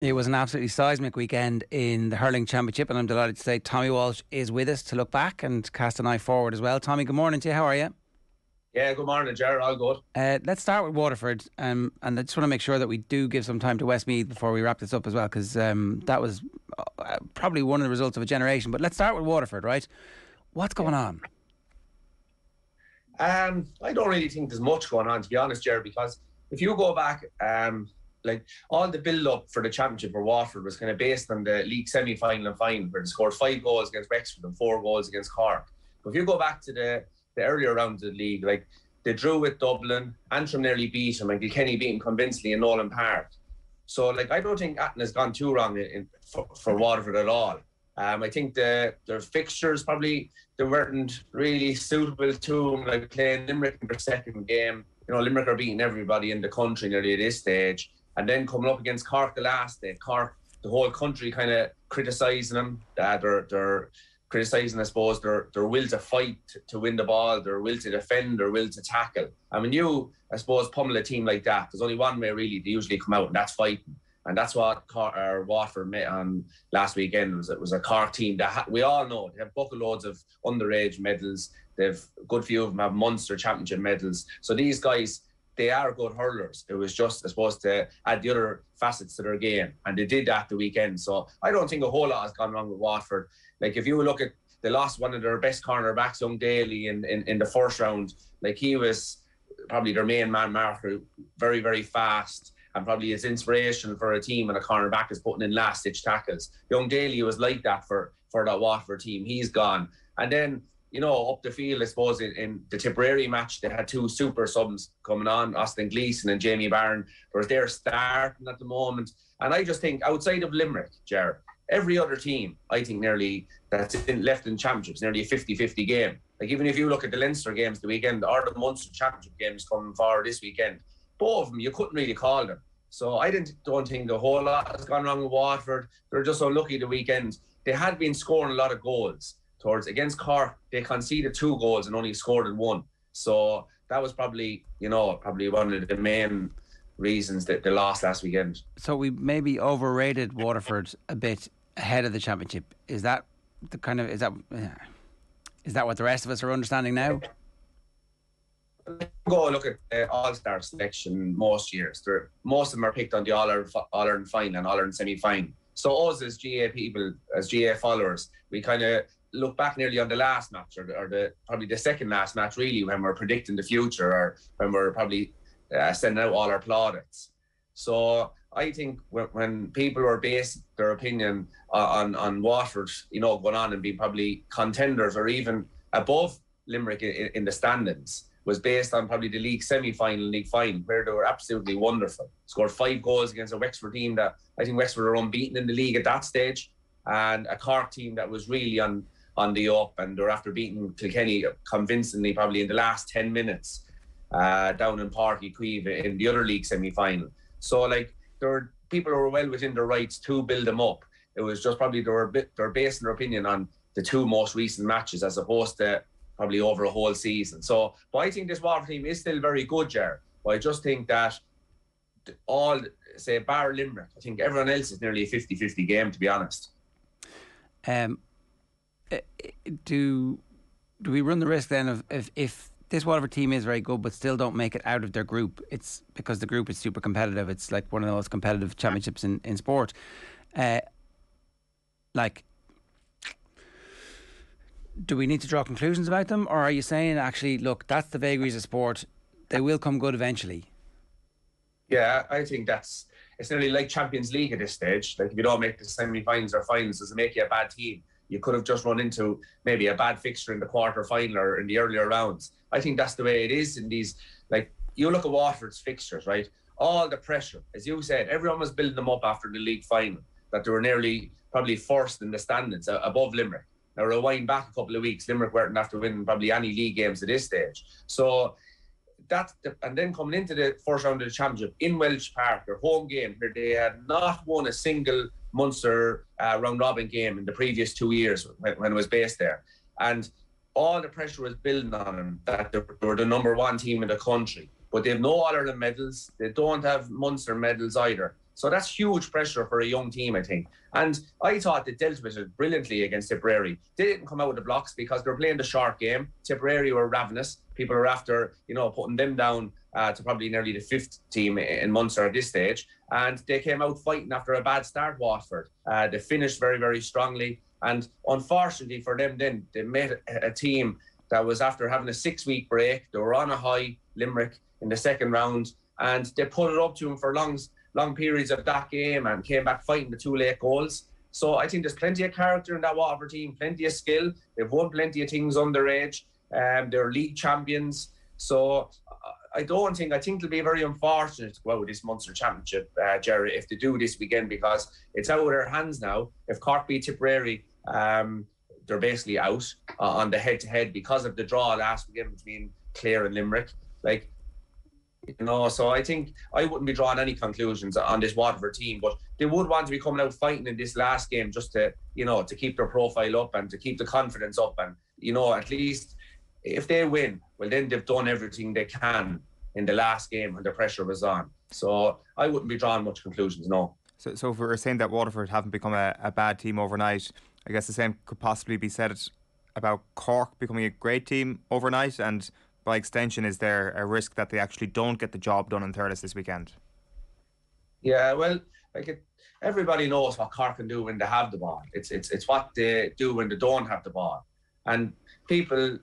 It was an absolutely seismic weekend in the hurling championship, and I'm delighted to say Tommy Walsh is with us to look back and cast an eye forward as well. Tommy, good morning to you. How are you? Yeah, good morning, Jared. All good. Let's start with Waterford, and I just want to make sure that we do give some time to Westmeath before we wrap this up as well, because that was probably one of the results of a generation. But let's start with Waterford, right? What's going on? I don't really think there's much going on, to be honest, Jared, because if you go back, like all the build-up for the championship for Waterford was kind of based on the league semi-final and final, where they scored 5 goals against Wexford and 4 goals against Cork. But if you go back to the earlier rounds of the league, like they drew with Dublin, Antrim nearly beat them, and Kilkenny beat them convincingly in Nolan Park. So, like, I don't think Atton has gone too wrong for Waterford at all. I think their fixtures probably they weren't really suitable to them, like playing Limerick in their second game. You know, Limerick are beating everybody in the country nearly at this stage. And then coming up against Cork the last day, Cork, the whole country kind of criticising them. They're criticising, I suppose, their will to fight to win the ball, their will to defend, their will to tackle. And when you, I suppose, pummel a team like that, there's only one way really they usually come out, and that's fighting. And that's what Waterford met on last weekend. It was a Cork team that we all know they have bucket loads of underage medals. They've a good few of them have Munster Championship medals. So these guys, they are good hurlers. It was just, I suppose, to add the other facets to their game, and they did that the weekend. So I don't think a whole lot has gone wrong with Waterford. Like if you look at, they lost one of their best cornerbacks, Young Daly, in the first round. Like he was probably their main man marker, very, very fast, and probably his inspiration for a team and a cornerback is putting in last-ditch tackles. Young Daly was like that for that Waterford team. He's gone. And then, you know, up the field, I suppose, in the Tipperary match, they had 2 super subs coming on, Austin Gleeson and Jamie Barron. They're starting at the moment. And I just think, outside of Limerick, Jared, every other team, I think nearly that's left in championships, nearly a 50-50 game. Like even if you look at the Leinster games the weekend, or the Munster Championship games coming forward this weekend, both of them, you couldn't really call them. So I don't think a whole lot has gone wrong with Waterford. They're just unlucky the weekend. They had been scoring a lot of goals. Against Cork, they conceded 2 goals and only scored 1. So that was probably one of the main reasons that they lost last weekend. So we maybe overrated Waterford a bit ahead of the championship. Is that is that what the rest of us are understanding now? Go look at the All-Star selection most years. Most of them are picked on the All-Ireland final and All-Ireland semi-final. So us as GA people, as GA followers, we kind of look back nearly on the last match or probably the second last match really, when we're predicting the future or when we're probably sending out all our plaudits. So I think when people are basing their opinion on Waterford, you know, going on and being probably contenders or even above Limerick in the standings, was based on probably the league semi-final, league final, where they were absolutely wonderful. Scored 5 goals against a Wexford team that I think Wexford were unbeaten in the league at that stage, and a Cork team that was really on the up, and they were after beating Kilkenny convincingly probably in the last 10 minutes down in Páirc Uí Chaoimh in the other league semi-final. So like there were people who were well within their rights to build them up. It was just probably they're basing their opinion on the 2 most recent matches as opposed to probably over a whole season. So, but I think this Waterford team is still very good, Ger. But I just think that all, say, bar Limerick, I think everyone else is nearly a 50-50 game, to be honest. Do we run the risk then of if this Waterford team is very good but still don't make it out of their group, it's because the group is super competitive. It's like one of the most competitive championships in sport. Do we need to draw conclusions about them, or are you saying actually, look, that's the vagaries of sport, they will come good eventually? Yeah, I think it's nearly like Champions League at this stage. Like if you don't make the semi-finals or finals, does it make you a bad team? You could have just run into maybe a bad fixture in the quarter-final or in the earlier rounds. I think that's the way it is in these, like, you look at Waterford's fixtures, right? All the pressure, as you said, everyone was building them up after the league final, that they were nearly probably first in the standings above Limerick. Now, rewind back a couple of weeks, Limerick weren't after winning probably any league games at this stage. So and then coming into the first round of the championship in Walsh Park, their home game, where they had not won a single Munster round-robin game in the previous 2 years when it was based there. And all the pressure was building on them that they were the number 1 team in the country. But they have no All-Ireland medals. They don't have Munster medals either. So that's huge pressure for a young team, I think. And I thought they dealt with it brilliantly against Tipperary. They didn't come out of the blocks because they were playing the short game. Tipperary were ravenous. People are after, putting them down to probably nearly the 5th team in Munster at this stage. And they came out fighting after a bad start, Waterford. They finished very, very strongly. And unfortunately for them then, they met a team that was after having a 6-week break. They were on a high, Limerick, in the second round. And they put it up to them for long periods of that game and came back fighting the 2 late goals. So I think there's plenty of character in that Waterford team, plenty of skill. They've won plenty of things underage. They're league champions. So I think it'll be very unfortunate to go out with this Munster Championship, Jerry, if they do this weekend, because it's out of their hands now. If Cork beat Tipperary, they're basically out on the head-to-head because of the draw last weekend between Clare and Limerick. So I think I wouldn't be drawing any conclusions on this Waterford team, but they would want to be coming out fighting in this last game just to, to keep their profile up and to keep the confidence up. And, at least if they win, well, then they've done everything they can in the last game when the pressure was on. So I wouldn't be drawing much conclusions, no. So if we're saying that Waterford haven't become a bad team overnight, I guess the same could possibly be said about Cork becoming a great team overnight, and by extension, is there a risk that they actually don't get the job done in Thurles this weekend? Yeah, well, everybody knows what Cork can do when they have the ball. It's what they do when they don't have the ball. And people,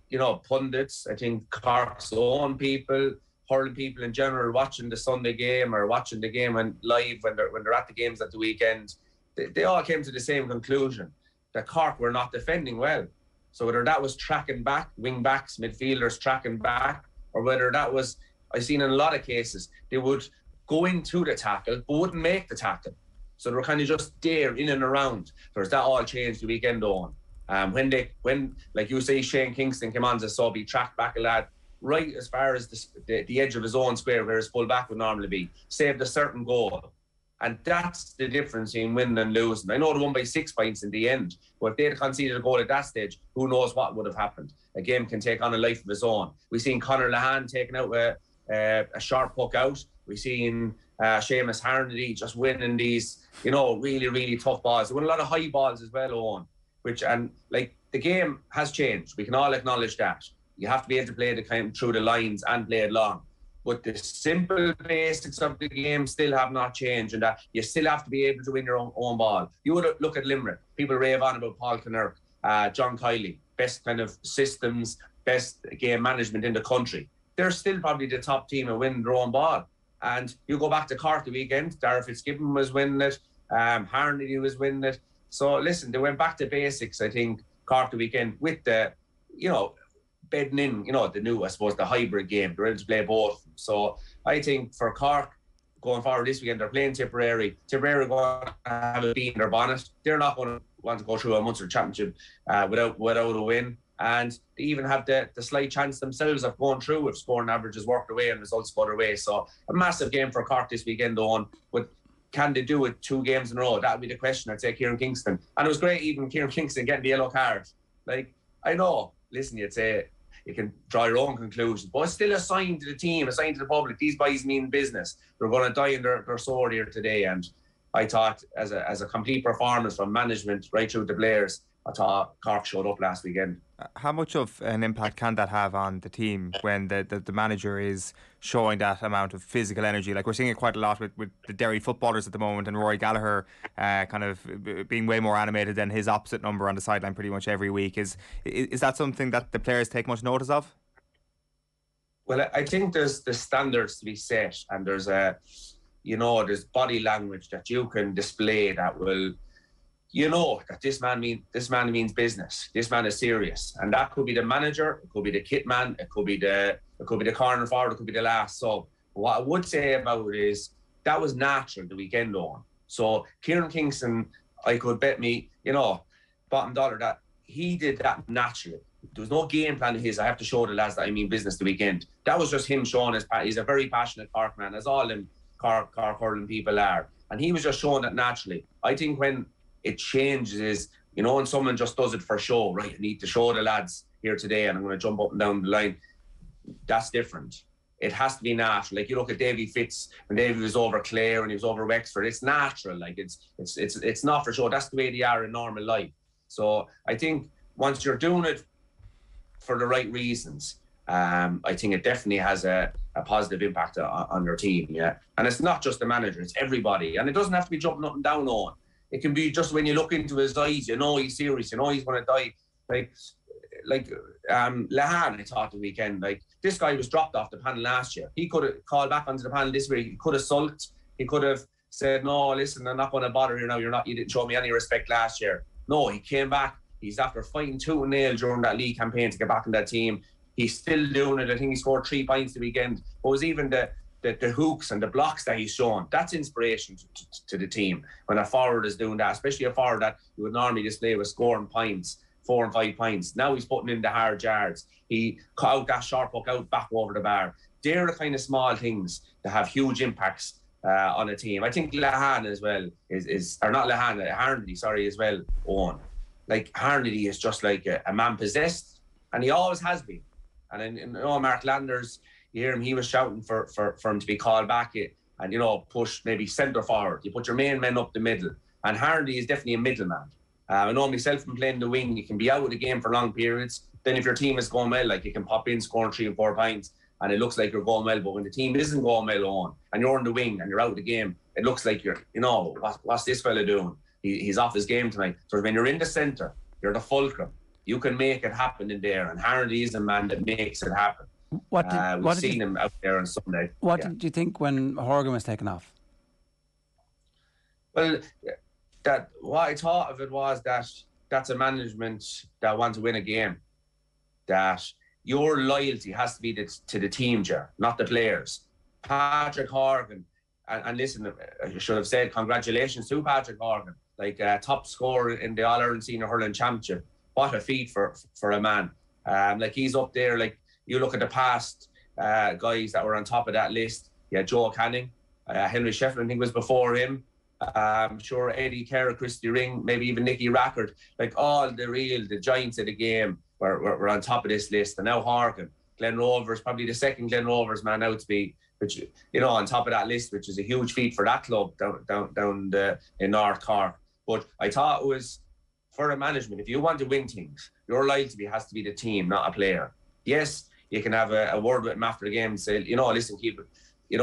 pundits, I think Cork's own people, hurling people in general, watching the Sunday game or watching the game live when they're at the games at the weekend, they all came to the same conclusion, that Cork were not defending well. So whether that was tracking back, wing backs, midfielders tracking back, or whether that was, I've seen in a lot of cases, they would go into the tackle, but wouldn't make the tackle. So they were kind of just there, in and around. Whereas that all changed the weekend on. When like you say, Shane Kingston came on as a sub, he tracked back a lad right as far as the edge of his own square where his full back would normally be, saved a certain goal. And that's the difference in winning and losing. I know they won by 6 points in the end, but if they'd conceded a goal at that stage, who knows what would have happened. A game can take on a life of its own. We've seen Conor Lahan taking out a sharp puck out. We've seen Seamus Harnedy just winning these, really, really tough balls. They won a lot of high balls as well, Owen. The game has changed. We can all acknowledge that. You have to be able to play the kind through the lines and play it long. But the simple basics of the game still have not changed, and that you still have to be able to win your own ball. You would look at Limerick. People rave on about Paul Kinnerk, John Kiley, best kind of systems, best game management in the country. They're still probably the top team at winning their own ball. And you go back to Cork the weekend, Darragh Fitzgibbon was winning it, Harnedy was winning it. So listen, they went back to basics, I think, Cork the weekend with the, bedding in, the new, I suppose, the hybrid game. They're able to play both. So I think for Cork, going forward this weekend, they're playing Tipperary. Tipperary are going to have a beat in their bonnet. They're not going to want to go through a Munster Championship without a win. And they even have the slight chance themselves of going through if scoring averages work their way and results go their way. So a massive game for Cork this weekend, Owen. But can they do it 2 games in a row? That would be the question, I'd say, Kieran Kingston. And it was great even Kieran Kingston getting the yellow card. I know, listen, you'd say, you can draw your own conclusions, but it's still a sign to the team, a sign to the public. These boys mean business. They're going to die in their sword here today. And I thought, as a complete performance from management right through the players, I thought Cork showed up last weekend. How much of an impact can that have on the team when the manager is showing that amount of physical energy? Like we're seeing it quite a lot with the Derry footballers at the moment, and Rory Gallagher kind of being way more animated than his opposite number on the sideline pretty much every week. Is that something that the players take much notice of? Well, I think there's the standards to be set, and there's there's body language that you can display that will, that this man means business. This man is serious, and that could be the manager, it could be the kit man, it could be the corner forward, it could be the last sub. What I would say about it is that was natural the weekend on. So Kieran Kingston, I could bet me, bottom dollar that he did that naturally. There was no game plan of his. I have to show the lads that I mean business the weekend. That was just him showing he's a very passionate Cork man, as all them Cork hurling people are, and he was just showing that naturally. I think when it changes is, when someone just does it for show, right? I need to show the lads here today and I'm going to jump up and down the line. That's different. it has to be natural. Like you look at Davy Fitz when Davy was over Clare and he was over Wexford. It's natural. Like it's not for sure. That's the way they are in normal life. So I think once you're doing it for the right reasons, I think it definitely has a positive impact on your team. Yeah, and it's not just the manager; it's everybody. And it doesn't have to be jumping up and down on. It can be just when you look into his eyes, you know he's serious. You know he's going to die. Like Lehan, I thought the weekend, like this guy was dropped off the panel last year. He could have called back onto the panel this week. He could have sulked. He could have said, "No, listen, I'm not going to bother you now. You didn't show me any respect last year." No, he came back. He's after fighting tooth and nail during that league campaign to get back in that team. He's still doing it. I think he scored 3 points the weekend. But it was even the hooks and the blocks that he's shown. That's inspiration to the team when a forward is doing that, especially a forward that you would normally display with scoring points, 4 and 5 points. Now he's putting in the hard yards. He cut out that sharp hook out back over the bar. They're the kind of small things that have huge impacts on a team. I think Lehan as well or not Lehan, Harnedy, sorry, as well, Owen. Like Harnedy is just like a man possessed, and he always has been. And Mark Landers, you hear him, he was shouting for him to be called back and, push maybe centre forward. You put your main men up the middle. And Harnedy is definitely a middleman. I know myself from playing the wing, you can be out of the game for long periods. Then if your team is going well, like you can pop in, scoring 3 and 4 points, and it looks like you're going well. But when the team isn't going well on, and you're in the wing and you're out of the game, it looks like you're, what's this fella doing? He's off his game tonight. So when you're in the centre, you're the fulcrum. You can make it happen in there. And Harnedy is a man that makes it happen. We've seen him out there on Sunday. What did you think when Horgan was taken off? Well, what I thought of it was that's a management that wants to win a game. That your loyalty has to be to the team, Ger, not the players. Patrick Horgan, and listen, I should have said congratulations to Patrick Horgan, like top scorer in the All-Ireland Senior Hurling Championship. What a feat for a man. Like he's up there. Like you look at the past guys that were on top of that list. Yeah, Joe Canning, Henry Shefflin, I think was before him. I'm sure Eddie Kerr, Christy Ring, maybe even Nicky Rackard. Like all the giants of the game were on top of this list. And now Horgan, Glen Rovers, probably the second Glen Rovers man out to be, which on top of that list, which is a huge feat for that club down in North Cork. But I thought it was, for the management, if you want to win things, your loyalty has to be the team, not a player. Yes, you can have a word with him after the game and say, listen, keep it,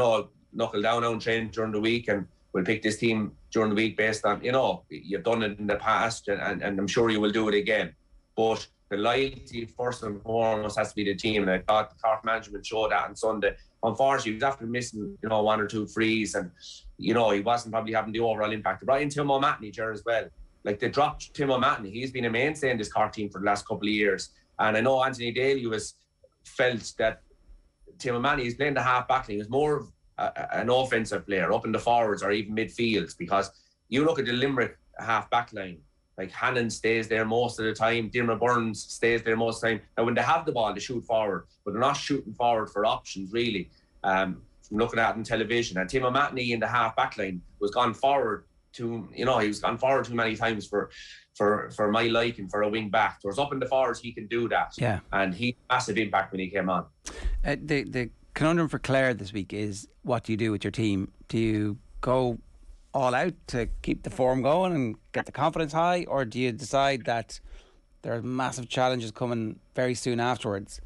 knuckle down on training during the week, and we'll pick this team during the week based on, you've done it in the past, and I'm sure you will do it again. But the loyalty, first and foremost, has to be the team. And I thought the Cork management showed that on Sunday. Unfortunately, he was after missing, 1 or 2 frees, and, he wasn't probably having the overall impact. They brought in Tim O'Mahony as well. Like, they dropped Tim O'Mahony. He's been a mainstay in this Cork team for the last couple of years. And I know Anthony Daly felt that Tim O'Mahony is playing the half-back line. He was more of an offensive player up in the forwards or even midfields, because you look at the Limerick half-back line, like Hannon stays there most of the time, Diarmaid Burns stays there most of the time. Now, when they have the ball, they shoot forward, but they're not shooting forward for options, really, from looking at it on television. And Tim O'Mahony in the half-back line was gone forward he was gone forward too many times for my liking for a wing back. Whereas up in the forwards, he can do that. Yeah. And he had massive impact when he came on. The conundrum for Clare this week is, what do you do with your team? Do you go all out to keep the form going and get the confidence high, or do you decide that there are massive challenges coming very soon afterwards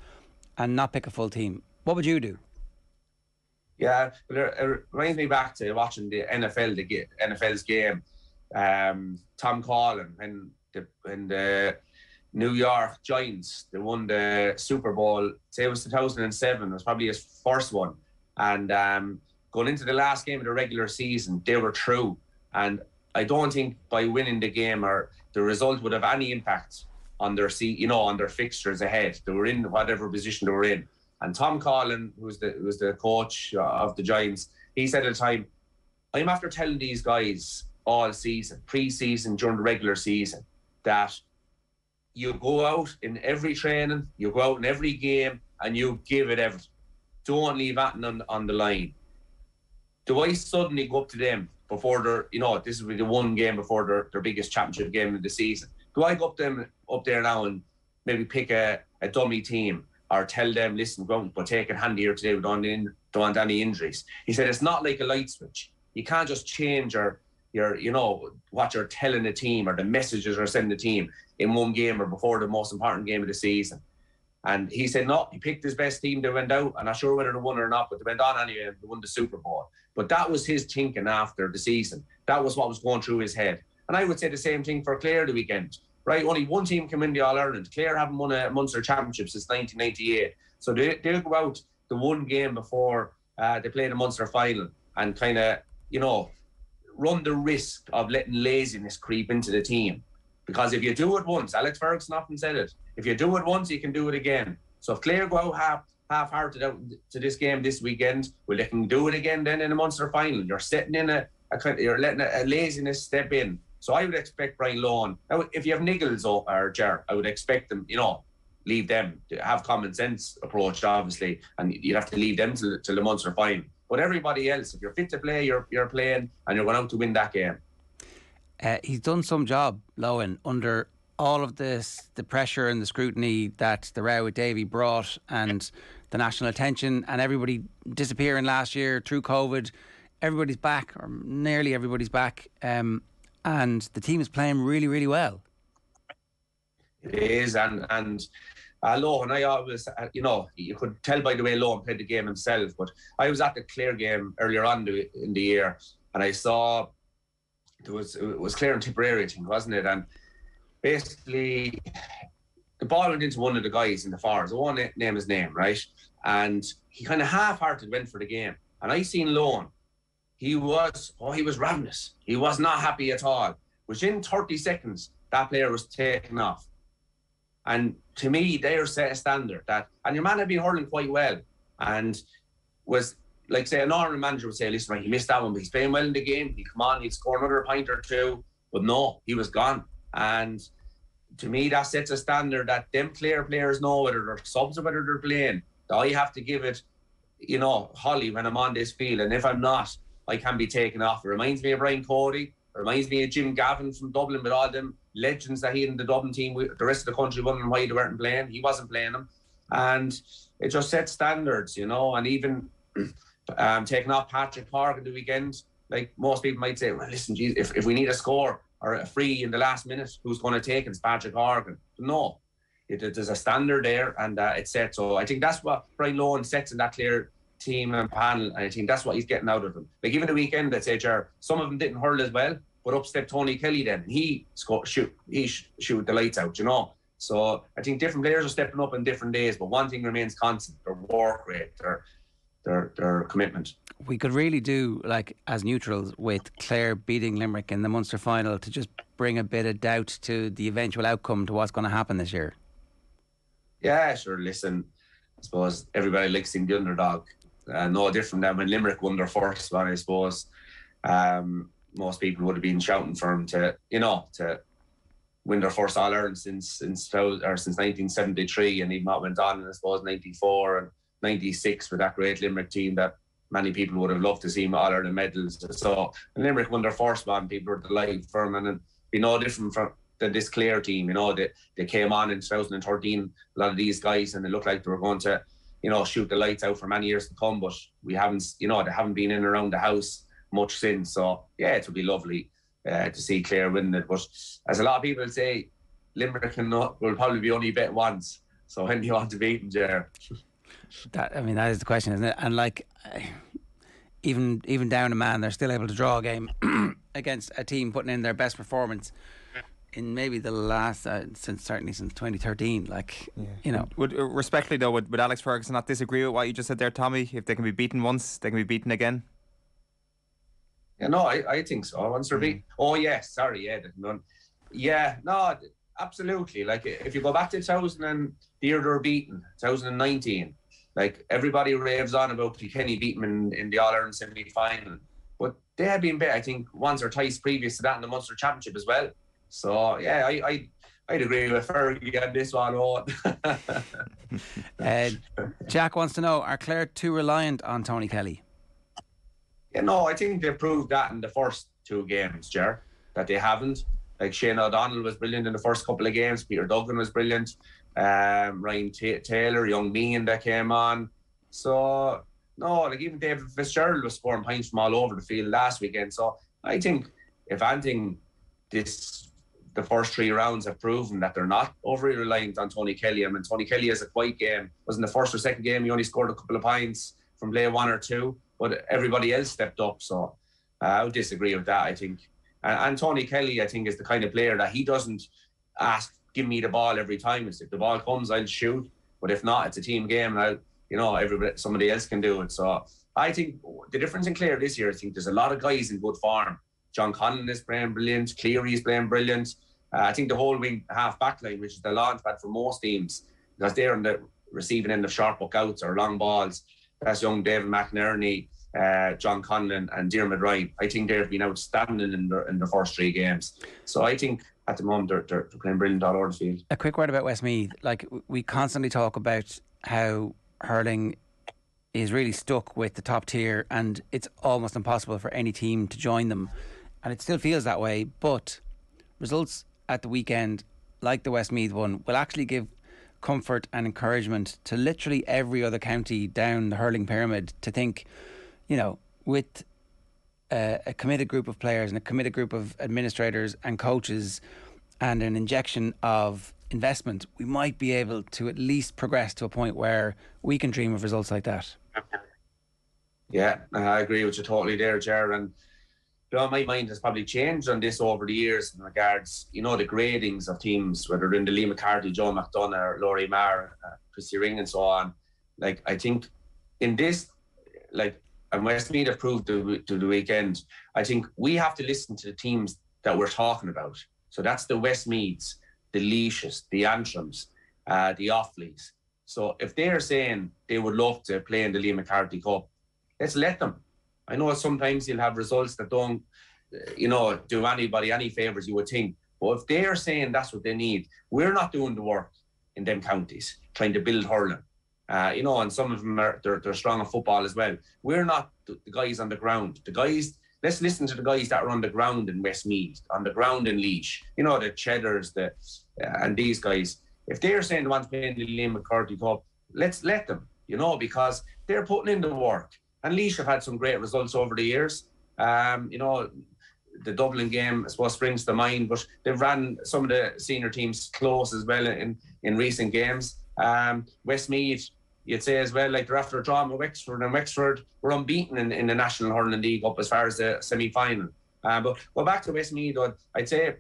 and not pick a full team? What would you do? Yeah, it reminds me back to watching the NFL's game. Tom Collin and the New York Giants, they won the Super Bowl. Say it was 2007. It was probably his first one. And going into the last game of the regular season, they were through. And I don't think by winning the game or the result would have any impact on their on their fixtures ahead. They were in whatever position they were in. And Tom Collin, who was the coach of the Giants, he said at the time, I'm after telling these guys all season, pre-season, during the regular season, that you go out in every training, you go out in every game, and you give it everything. Don't leave anything on the line. Do I suddenly go up to them before this will be the one game before their biggest championship game of the season? Do I go up there now and maybe pick a dummy team or tell them, listen, go and take it handy here today, we don't want any injuries. He said it's not like a light switch. You can't just change your what you're telling the team or the messages you're sending the team in one game or before the most important game of the season. And he said, no, he picked his best team. They went out. I'm not sure whether they won or not, but they went on anyway and they won the Super Bowl. But that was his thinking after the season. That was what was going through his head. And I would say the same thing for Clare the weekend. Right, only one team came in the All-Ireland. Clare haven't won a Munster Championship since 1998. So they'll go out the one game before they play the Munster final and kind of, run the risk of letting laziness creep into the team. Because if you do it once, Alex Ferguson often said it, if you do it once, you can do it again. So if Clare go out half-hearted out to this game this weekend, well, they can do it again then in the Munster final. You're setting in you're letting a laziness step in. So I would expect Brian Lohan. Now, if you have Nichols or Ger, I would expect them, leave them to have common sense approach, obviously, and you'd have to leave them to the Munster final. But everybody else, if you're fit to play, you're playing, and you're going out to win that game. He's done some job, Lohan, under all of this, the pressure and the scrutiny that the row with Davy brought, and the national attention, and everybody disappearing last year through COVID. Everybody's back, or nearly everybody's back. And the team is playing really, really well. It is, and Lohan, I always, you could tell by the way Lohan played the game himself, but I was at the Clare game earlier on in the year, and I saw it was Clare and Tipperary, I think, wasn't it? And basically, the ball went into one of the guys in the forwards. I won't name his name, right? And he kind of half-hearted went for the game. And I seen Lohan. He was ravenous. He was not happy at all. Within 30 seconds, that player was taken off. And to me, they set a standard and your man had been hurling quite well. And was, like, say, a normal manager would say, listen, right, he missed that one, but he's playing well in the game. He'd come on, he'd score another point or two. But no, he was gone. And to me, that sets a standard that them Clare players know whether they're subs or whether they're playing. I have to give it, Holly when I'm on this field. And if I'm not, I can be taken off. It reminds me of Brian Cody. It reminds me of Jim Gavin from Dublin with all them legends that he had in the Dublin team. The rest of the country wondering why they weren't playing. He wasn't playing them. And it just sets standards, And even taking off Patrick Cork in the weekend, like most people might say, well, listen, geez, if we need a score or a free in the last minute, who's going to take it? It's Patrick Cork. No. There's a standard there, and it's set. So I think that's what Brian Lohan sets in that Clare team and panel, and I think that's what he's getting out of them. Like even the weekend, I'd say, some of them didn't hurl as well, but up stepped Tony Kelly then. He shoot the lights out, So I think different players are stepping up on different days, but one thing remains constant: their work rate, their commitment. We could really do, like, as neutrals, with Clare beating Limerick in the Munster final to just bring a bit of doubt to the eventual outcome to what's going to happen this year. Yeah, sure. Listen, I suppose everybody likes seeing the underdog. No different than when Limerick won their first one, I suppose. Most people would have been shouting for him to win their first All-Ireland since 1973, and even what went on in, I suppose, 94 and 96 with that great Limerick team that many people would have loved to see him All-Ireland medals. So when Limerick won their first one, people were delighted for him, and it'd be no different than this Clare team. They came on in 2013, a lot of these guys, and it looked like they were going to shoot the lights out for many years to come, but we haven't, they haven't been in and around the house much since. So yeah, it would be lovely to see Clare win it. But as a lot of people say, Limerick will probably be only bet once. So when do you want to beat them, Ger? That is the question, isn't it? And like, even down a man, they're still able to draw a game against a team putting in their best performance in maybe the last since 2013. Like, Would respectfully though, would Alex Ferguson not disagree with what you just said there, Tommy? If they can be beaten once, they can be beaten again. Yeah, no, I think so. Once they're beaten. Oh yes, sorry, yeah, no, absolutely. Like if you go back to 2000 and the year they were beaten, 2019, like everybody raves on about Kilkenny beating them in the All-Ireland semi-final, but they had been beat, I think, once or twice previous to that in the Munster Championship as well. So yeah, I'd agree with Fergie on this one. Jack wants to know: are Clare too reliant on Tony Kelly? Yeah, no, I think they proved that in the first two games, Ger, that they haven't. Like Shane O'Donnell was brilliant in the first couple of games. Peter Duggan was brilliant. Ryan Taylor, young Mean that came on. So, no, like even David Fitzgerald was scoring points from all over the field last weekend. So I think, if anything, the first 3 rounds have proven that they're not overly reliant on Tony Kelly. I mean, Tony Kelly has a quiet game. Was in the first or second game, he only scored a couple of points from play 1 or 2, but everybody else stepped up. So I would disagree with that, I think. And Tony Kelly, I think, is the kind of player that he doesn't ask, give me the ball every time. It's if the ball comes, I'll shoot. But if not, it's a team game, and somebody else can do it. So I think the difference in Clare this year, I think there's a lot of guys in good form. John Conlon is playing brilliant. Cleary is playing brilliant. I think the whole wing half back line, which is the launch pad for most teams, because they're on the receiving end of short puck outs or long balls. That's young David McInerney, John Conlon and Diarmuid Ryan. I think they've been outstanding in the first 3 games. So I think at the moment they're playing brilliant all over the field. A quick word about Westmeath. Like, we constantly talk about how hurling is really stuck with the top tier and it's almost impossible for any team to join them. And it still feels that way, but results at the weekend, like the Westmeath one, will actually give comfort and encouragement to literally every other county down the hurling pyramid to think, with a committed group of players and a committed group of administrators and coaches and an injection of investment, we might be able to at least progress to a point where we can dream of results like that. Yeah, I agree with you totally there, Ger. And my mind has probably changed on this over the years in regards, the gradings of teams, whether in the Lee McCarthy, Joe McDonough, or Laurie Marr, Christy Ring and so on. Like, I think in this, and Westmeath have proved to the weekend, I think we have to listen to the teams that we're talking about. So that's the Westmeaths, the Laoishes, the Antrims, the Offleys. So if they're saying they would love to play in the Lee McCarthy Cup, let's let them. I know sometimes you'll have results that don't, do anybody any favours, you would think. But if they're saying that's what they need, we're not doing the work in them counties, trying to build hurling. And some of them they're strong in football as well. We're not the guys on the ground. The guys, let's listen to the guys that are on the ground in Westmeath, on the ground in Laois. The Cheddars, and these guys. If they're saying they want to play in the Liam McCarthy Cup, let's let them, because they're putting in the work. And Laois have had some great results over the years. The Dublin game, I suppose, springs to mind, but they've ran some of the senior teams close as well in recent games. Westmeath, you'd say as well, like they're after a draw with Wexford, and Wexford were unbeaten in the National Hurling League up as far as the semi-final. But go back to Westmeath, I'd say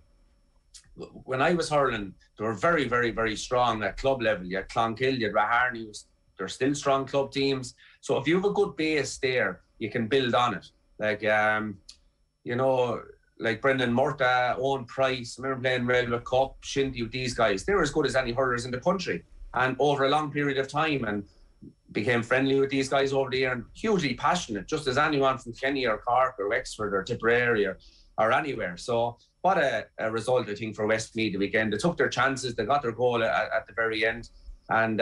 when I was hurling, they were very, very, very strong at club level. You had Clonkill, you had Raharney, they're still strong club teams. So if you have a good base there, you can build on it. Like, like Brendan Murta, Owen Price, I remember playing Railway Cup, Shinty with these guys. They were as good as any hurlers in the country. And over a long period of time, and became friendly with these guys over the year and hugely passionate, just as anyone from Kenny or Cork or Wexford or Tipperary or anywhere. So what a result, I think, for Westmeath the weekend. They took their chances, they got their goal at the very end. And,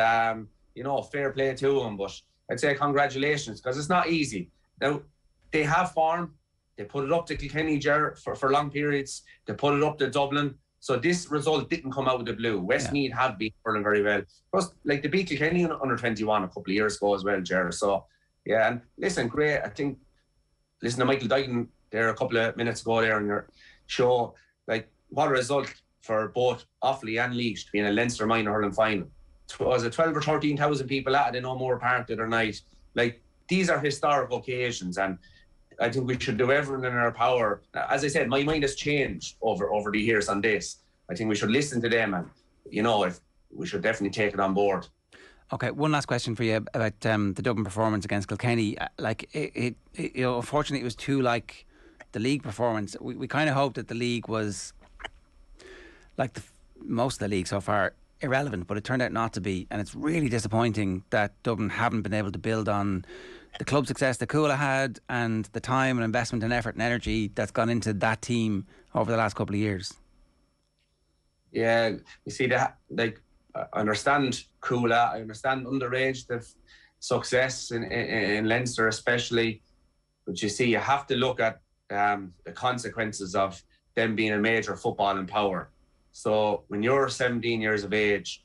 fair play to them. But I'd say congratulations, because it's not easy. Now, they have form. They put it up to Kilkenny for long periods. They put it up to Dublin. So this result didn't come out of the blue. Westmeath have been hurling very well. Plus, they beat Kilkenny under 21 a couple of years ago as well, Ger. So, yeah, and listen, great. I think, listen to Michael Duyton there a couple of minutes ago there on your show. What a result for both Offaly and Laois to be in a Leinster minor hurling final. Was it 12 or 13,000 people at the No More Park the other night? These are historic occasions, and I think we should do everything in our power. As I said, my mind has changed over the years on this. I think we should listen to them, and if we should definitely take it on board. Okay, one last question for you about the Dublin performance against Kilkenny. Unfortunately, it was too like the league performance. We kind of hoped that the league was like most of the league so far, irrelevant, but it turned out not to be, and it's really disappointing that Dublin haven't been able to build on the club success that Coola had and the time and investment and effort and energy that's gone into that team over the last couple of years. Yeah, you see that, I understand Coola, I understand underage the success in Leinster especially, but you see, you have to look at the consequences of them being a major football in power. So when you're 17 years of age,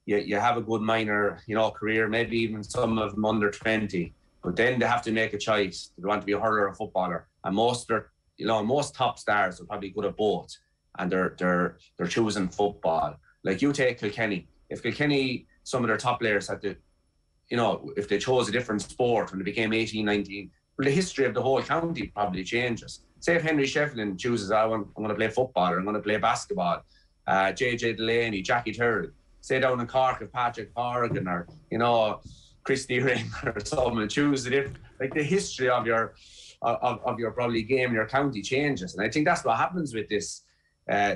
you have a good minor, career, maybe even some of them under 20, but then they have to make a choice. They want to be a hurler or a footballer, and most top stars are probably good at both, and they're choosing football. Like you take Kilkenny. If Kilkenny, some of their top players had to, if they chose a different sport when they became 18, 19, well, the history of the whole county probably changes. Say if Henry Shefflin chooses, I'm going to play football, or I'm going to play basketball, JJ Delaney, Jackie Terry. Say down in Cork, if Patrick Horgan or, Christy Ring or someone choose the different, like the history of your probably game in your county changes. And I think that's what happens with this,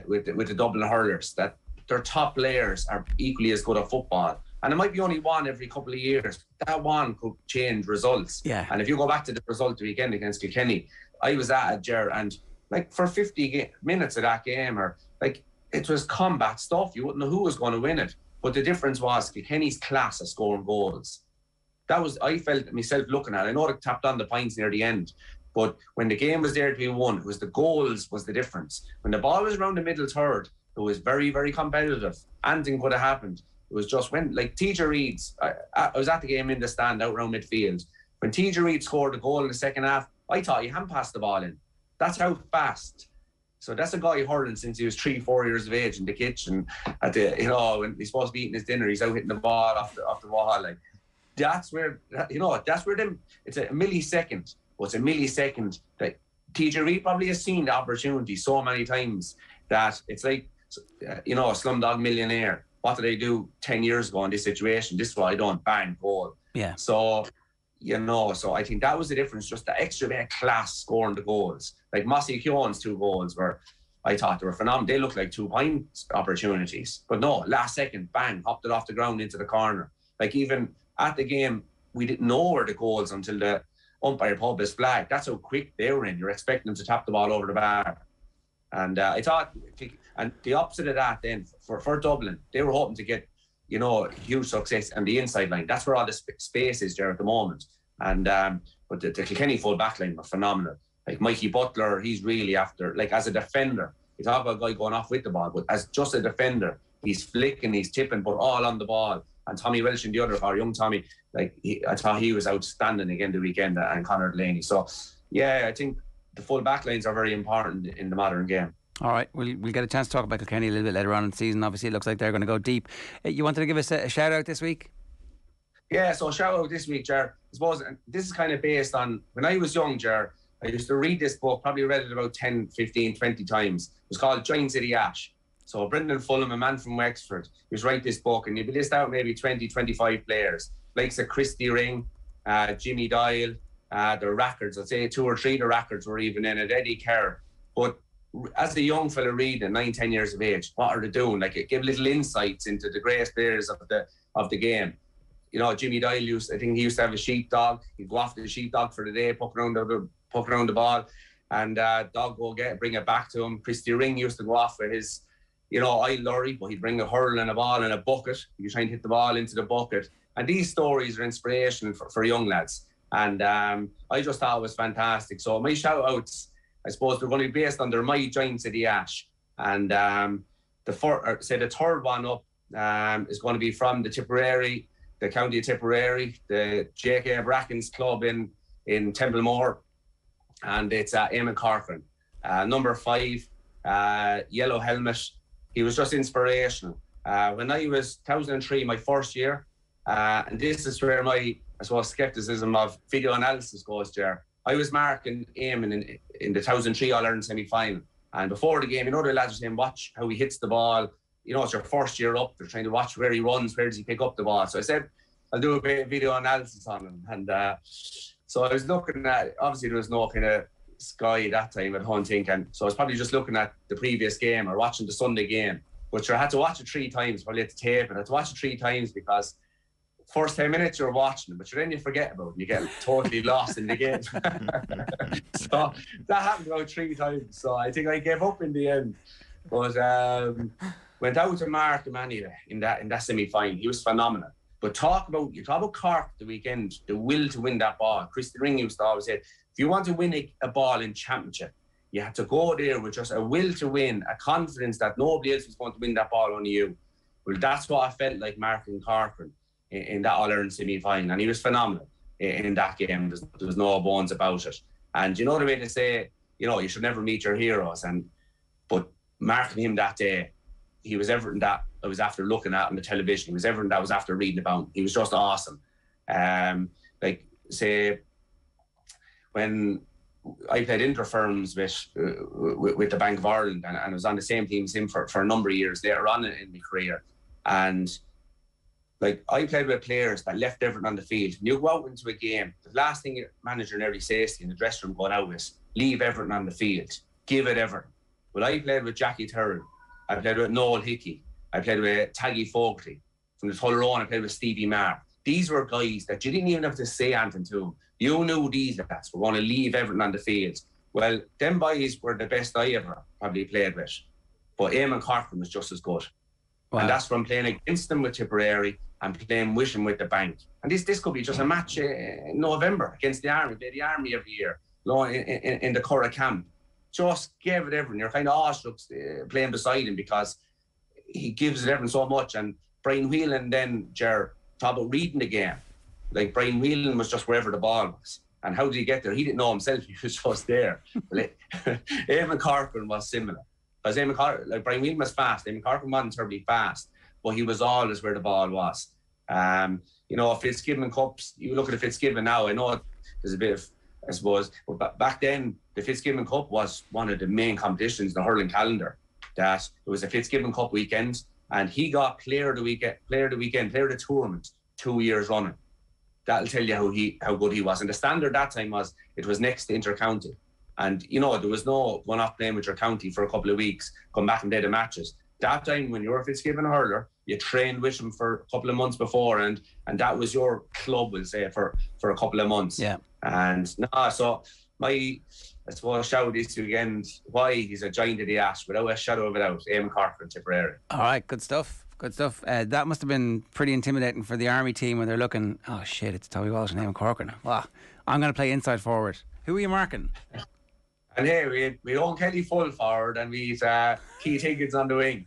with the Dublin hurlers, that their top players are equally as good at football. And it might be only one every couple of years. That one could change results. Yeah. And if you go back to the result the weekend against Kilkenny, I was at Ger, and like for 50 minutes of that game, or like it was combat stuff. You wouldn't know who was going to win it. But the difference was Kilkenny's class of scoring goals. That was, I felt myself looking at it. I know they tapped on the points near the end, but when the game was there to be won, it was the goals was the difference. When the ball was around the middle third, it was very, very competitive. Anything could have happened. It was just when, like TJ Reid's, I was at the game in the stand out around midfield. When TJ Reid scored a goal in the second half, I thought he hadn't passed the ball in. That's how fast. So that's a guy hurling since he was 3-4 years of age in the kitchen at the, when he's supposed to be eating his dinner, he's out hitting the ball off the wall. Like that's where them, it's a millisecond. Well, it's a millisecond that TJ Reid probably has seen the opportunity so many times that it's like, a Slumdog Millionaire. What did I do 10 years ago in this situation? This is what I done, bang, goal. Yeah. So, so I think that was the difference, just the extra bit of class scoring the goals. Like Mossy Keown's 2 goals were, I thought they were phenomenal. They looked like 2-point opportunities. But no, last second, bang, hopped it off the ground into the corner. Like even at the game, we didn't know where the goals until the umpire pulled his flag. That's how quick they were in. You're expecting them to tap the ball over the bar. And I thought, and the opposite of that then, for Dublin, they were hoping to get, huge success on the inside line. That's where all the space is there at the moment. And but the Kilkenny full back line were phenomenal. Like Mikey Butler, he's really after, like as a defender, you talk about a guy going off with the ball, but as just a defender, he's flicking, he's tipping, but all on the ball. And Tommy Welsh in the other, our young Tommy, I thought he was outstanding again the weekend, and Conor Delaney. So, yeah, I think the full back lines are very important in the modern game. All right, we'll get a chance to talk about Kilkenny a little bit later on in the season. Obviously, it looks like they're going to go deep. You wanted to give us a shout out this week? Yeah, so shout out this week, Ger. I suppose this is kind of based on when I was young, Ger. I used to read this book, probably read it about 10, 15, 20 times. It was called Giants of the Ash. So Brendan Fulham, a man from Wexford, he was write this book, and he'd list out maybe 20, 25 players, like Christy Ring, Jimmy Doyle, the Rackards. I'd say 2 or 3 of the Rackards were even in it, Eddie Kerr. But as a young fella reading, 9, 10 years of age, what are they doing? Like, it gave little insights into the greatest players of the game. Jimmy Doyle he used to have a sheepdog. He'd go after the sheepdog for the day, poke around the ball, and dog go bring it back to him. Christy Ring used to go off with his, eye lorry, but he'd bring a hurl and a ball in a bucket. He'd try and hit the ball into the bucket. And these stories are inspirational for young lads. And I just thought it was fantastic. So my shout-outs, I suppose, they're going to be based on my Giants of the Ash. And the third one up is going to be from the Tipperary, the County of Tipperary, the J.K. Bracken's club in Templemore. And it's Eamon Corcoran. Number 5, yellow helmet. He was just inspirational. When I was 2003, my first year, and this is where my, I suppose, skepticism of video analysis goes there. I was marking Eamon in the 2003 All-Ireland semi-final. And before the game, the lads were saying, watch how he hits the ball. It's your first year up. They're trying to watch where he runs, where does he pick up the ball. So I said, I'll do a bit of video analysis on him. And so I was looking at, obviously there was no kind of Sky that time at Hunting, and so I was probably just looking at the previous game or watching the Sunday game. But I had to watch it 3 times, probably at the tape, and I had to watch it 3 times because first 10 minutes you're watching it, but then you forget about it and you get totally lost in the game. So that happened about 3 times. So I think I gave up in the end. But went out to mark him anyway in that semi-final. He was phenomenal. But talk about Cork the weekend, the will to win that ball. Christy Ring used to always say, if you want to win a ball in championship, You had to go there with just a will to win, a confidence that nobody else was going to win that ball, only you. Well, that's what I felt like marking Corcoran in that All-Ireland semi-final, and he was phenomenal in that game. There was no bones about it. And you know the way to say, you should never meet your heroes. But marking him that day, he was everything that I was after looking at on the television. He was everything that I was after reading about. He was just awesome. Say, when I played interfirms with the Bank of Ireland, and I was on the same team as him for a number of years later on in my career. And I played with players that left everything on the field. And you go out into a game, the last thing your manager nearly says to you in the dressing room going out is, leave everything on the field. Give it everything. Well, I played with Jackie Turrell. I played with Noel Hickey. I played with Taggy Fogarty. From the Tullaroan, I played with Stevie Marr. These were guys that you didn't even have to say anything to them. You knew these lads were going to leave everything on the field. Well, them boys were the best I ever probably played with. But Eamon Corcoran was just as good. Wow. And that's from playing against them with Tipperary and playing with them with the Bank. And this could be just a match in November against the Army. They play the Army every year, in the Cork camp. Just gave it everything. You're kind of awestruck playing beside him because he gives it everything so much. And Brian Whelan then, talk about reading the game. Like, Brian Whelan was just wherever the ball was. And how did he get there? He didn't know himself. He was just there. Eamon Corcoran was similar. Because Brian Whelan was fast. Eamon Corcoran wasn't terribly fast. But he was always where the ball was. Fitzgibbon Cups, you look at the Fitzgibbon now, I know there's a bit of, I suppose, but back then, the Fitzgibbon Cup was one of the main competitions in the hurling calendar. That it was a Fitzgibbon Cup weekend, and he got player of the weekend, player of the tournament 2 years running. That'll tell you how good he was. And the standard that time was, it was next to inter-county. And, there was no going off playing with your county for a couple of weeks, come back and play the matches. That time, when you were a Fitzgibbon hurler, you trained with him for a couple of months before, and that was your club, we'll say, for a couple of months. Yeah. And so I suppose shout this to again why he's a giant of the ash, without a shadow of a doubt, Eamon Corcoran, Tipperary. All right, good stuff. Good stuff. That must have been pretty intimidating for the Army team when they're looking, oh shit, it's Toby Walsh and Eamon Corcoran. Wow, I'm going to play inside forward. Who are you marking? And hey, we own Kelly full forward, and we've Keith Higgins on the wing.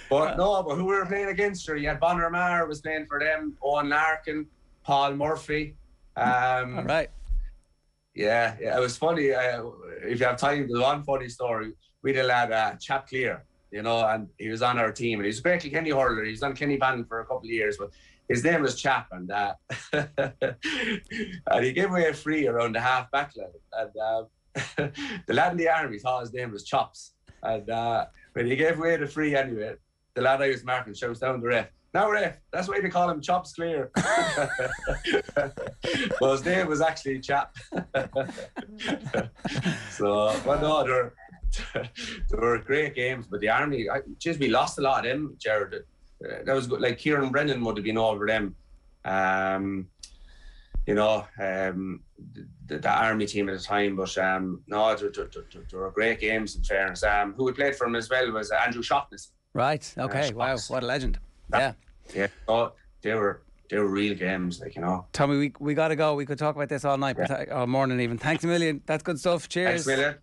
But who we were playing against her? You had Bonner Maher was playing for them, Owen Larkin, Paul Murphy. All right. Yeah, it was funny. If you have time, there's one funny story. We had a lad, Chap Clare, and he was on our team, and he was a great Kenny hurler. He was on Kenny Bannon for a couple of years, but his name was Chap, and and he gave away a free around the half back line, and the lad in the Army thought his name was Chops, and when he gave away the free anyway, the lad I was marking shouts down the ref, "Now ref, that's why they call him Chops Clare." But his name was actually Chap. So, but no, there were great games, but the Army, we lost a lot of them, Jared. That was good. Like Kieran Brennan would have been over them. The Army team at the time, but there were great games in fairness. Who we played for him as well was Andrew Shaughnessy. Right. Okay. Wow. What a legend. Yeah. Yeah. Oh, they were real games, Tommy, we got to go. We could talk about this all night, all morning even. Thanks a million. That's good stuff. Cheers. Thanks a million.